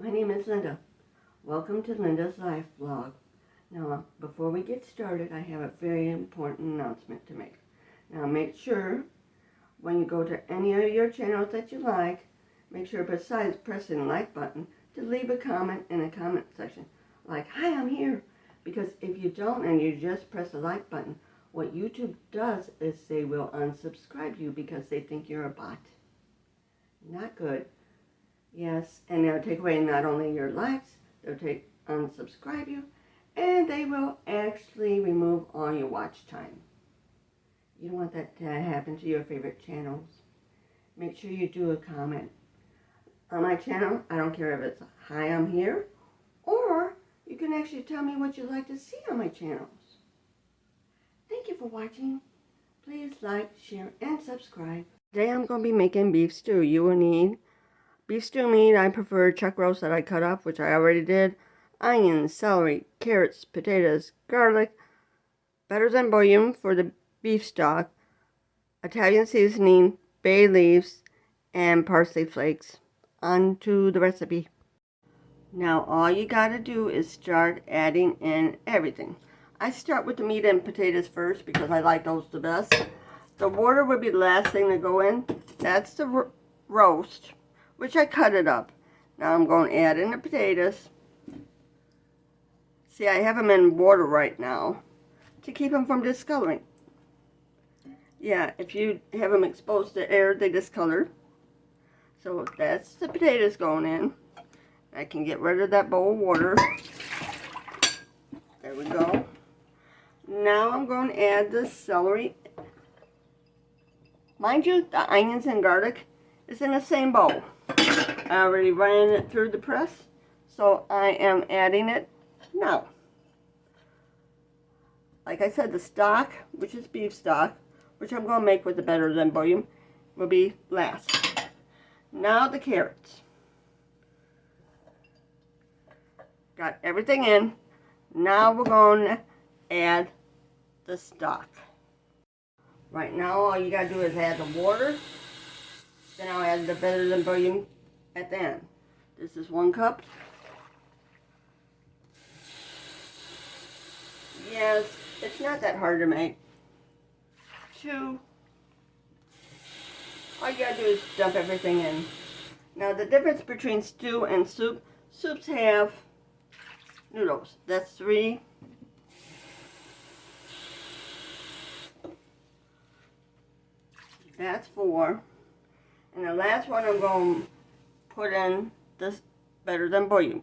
My name is Linda. Welcome to Linda's Life Vlog. Now, before we get started, I have a very important announcement to make. Now, make sure when you go to any of your channels that you like, make sure besides pressing the like button, to leave a comment in the comment section. Like, hi, I'm here. Because if you don't and you just press the like button, what YouTube does is they will unsubscribe you because they think you're a bot. Not good. Yes, and they'll take away not only your likes, they'll unsubscribe you, and they will actually remove all your watch time. You don't want that to happen to your favorite channels. Make sure you do a comment. On my channel, I don't care if it's hi, I'm here, or you can actually tell me what you'd like to see on my channels. Thank you for watching. Please like, share, and subscribe. Today I'm going to be making beef stew. You will need beef stew meat. I prefer chuck roast that I cut up, which I already did. Onions, celery, carrots, potatoes, garlic, better than bouillon for the beef stock, Italian seasoning, bay leaves, and parsley flakes. On to the recipe. Now all you gotta do is start adding in everything. I start with the meat and potatoes first because I like those the best. The water would be the last thing to go in. That's the roast, which I cut it up. Now I'm going to add in the potatoes. See, I have them in water right now to keep them from discoloring. Yeah, if you have them exposed to air, they discolor. So that's the potatoes going in. I can get rid of that bowl of water. There we go. Now I'm going to add the celery. Mind you, the onions and garlic is in the same bowl. I already ran it through the press, so I am adding it now. Like I said, the stock, which is beef stock, which I'm going to make with the better than bouillon, will be last. Now the carrots. Got everything in. Now we're going to add the stock. Right now all you got to do is add the water. Then I'll add the better than bouillon at the end. This is 1 cup. Yes, it's not that hard to make. 2. All you gotta do is dump everything in. Now the difference between stew and soup, soups have noodles. That's 3. That's 4. And the last one I'm going to put in this better than bouillon.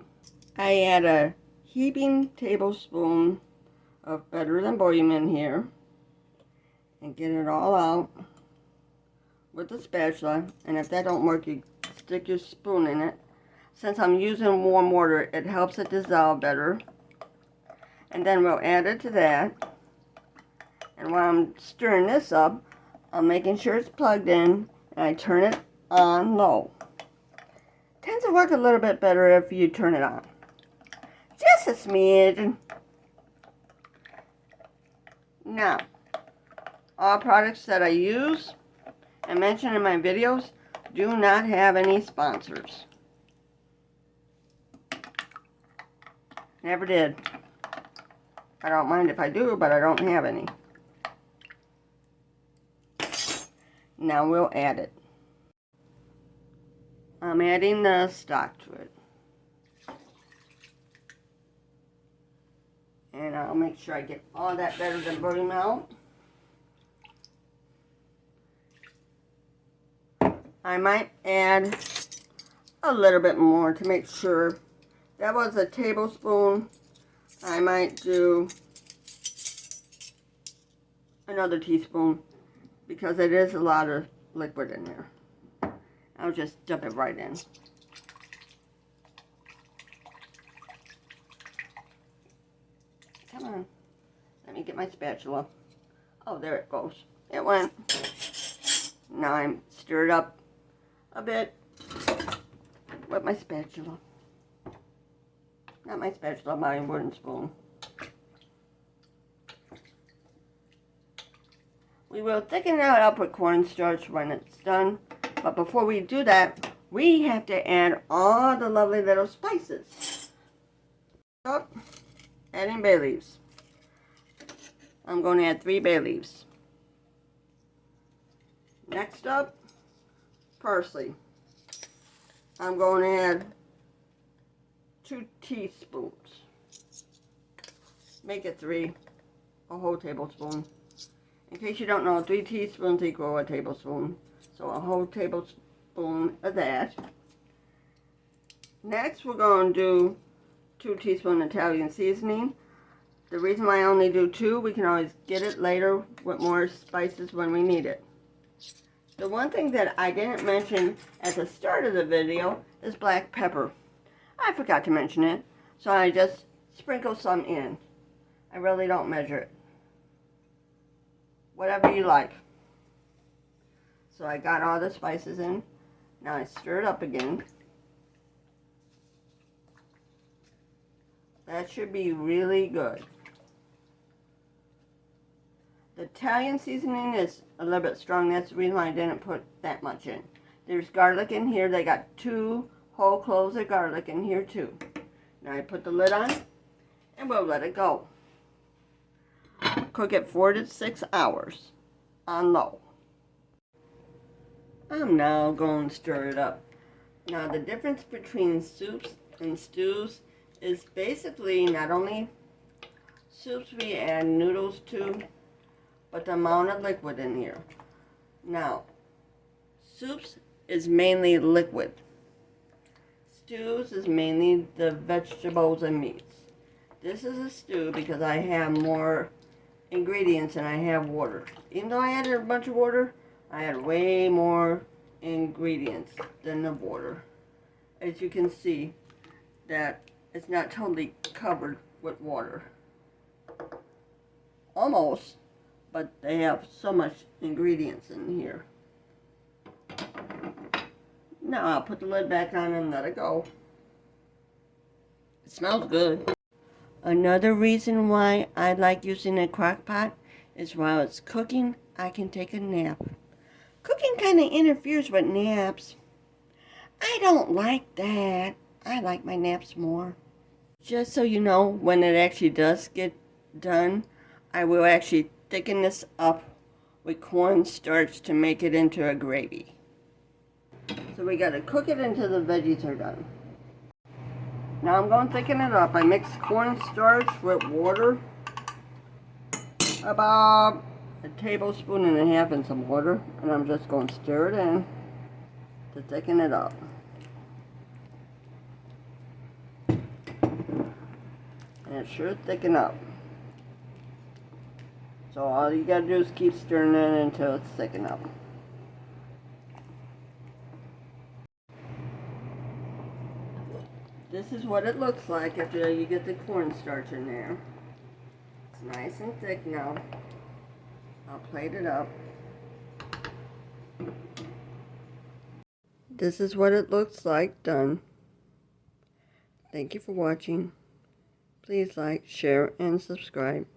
I add a heaping tablespoon of better than bouillon in here and get it all out with the spatula. And if that don't work, you stick your spoon in it. Since I'm using warm water, it helps it dissolve better. And then we'll add it to that. And while I'm stirring this up, I'm making sure it's plugged in, and I turn it on low. Tends to work a little bit better if you turn it on. Just a smidge. Now, all products that I use and mention in my videos do not have any sponsors. Never did. I don't mind if I do, but I don't have any. Now we'll add it. I'm adding the stock to it. And I'll make sure I get all that better than bouillon out. I might add a little bit more to make sure. That was a tablespoon. I might do another teaspoon because it is a lot of liquid in there. I'll just dump it right in. Come on. Let me get my spatula. Oh, there it goes. It went. Now I'm stirred up a bit with my spatula. Not my spatula, my wooden spoon. We will thicken it up with cornstarch when it's done. But before we do that, we have to add all the lovely little spices. Up, adding bay leaves. I'm going to add 3 bay leaves. Next up, parsley. I'm going to add 2 teaspoons. Make it 3, a whole tablespoon. In case you don't know, 3 teaspoons equal a tablespoon. So a whole tablespoon of that. Next, we're going to do 2 teaspoons Italian seasoning. The reason why I only do 2, we can always get it later with more spices when we need it. The one thing that I didn't mention at the start of the video is black pepper. I forgot to mention it, so I just sprinkle some in. I really don't measure it. Whatever you like. So I got all the spices in. Now I stir it up again. That should be really good. The Italian seasoning is a little bit strong. That's the reason why I didn't put that much in. There's garlic in here. They got 2 whole cloves of garlic in here too. Now I put the lid on and we'll let it go. Cook it 4 to 6 hours on low. I'm now going to stir it up. Now the difference between soups and stews is basically not only soups we add noodles to, but the amount of liquid in here. Now, soups is mainly liquid. Stews is mainly the vegetables and meats. This is a stew because I have more ingredients and I have water. Even though I added a bunch of water, I had way more ingredients than the water. As you can see, that it's not totally covered with water. Almost, but they have so much ingredients in here. Now I'll put the lid back on and let it go. It smells good. Another reason why I like using a crock pot is while it's cooking, I can take a nap. Cooking kind of interferes with naps. I don't like that. I like my naps more. Just so you know, when it actually does get done, I will actually thicken this up with cornstarch to make it into a gravy. So we got to cook it until the veggies are done. Now I'm going to thicken it up. I mix cornstarch with water, about 1.5 tablespoons and some water, and I'm just going to stir it in to thicken it up. And it should thicken up. So all you gotta do is keep stirring it until it's thickened up. This is what it looks like after you get the cornstarch in there. It's nice and thick now. I'll plate it up. This is what it looks like done. Thank you for watching. Please like, share, and subscribe.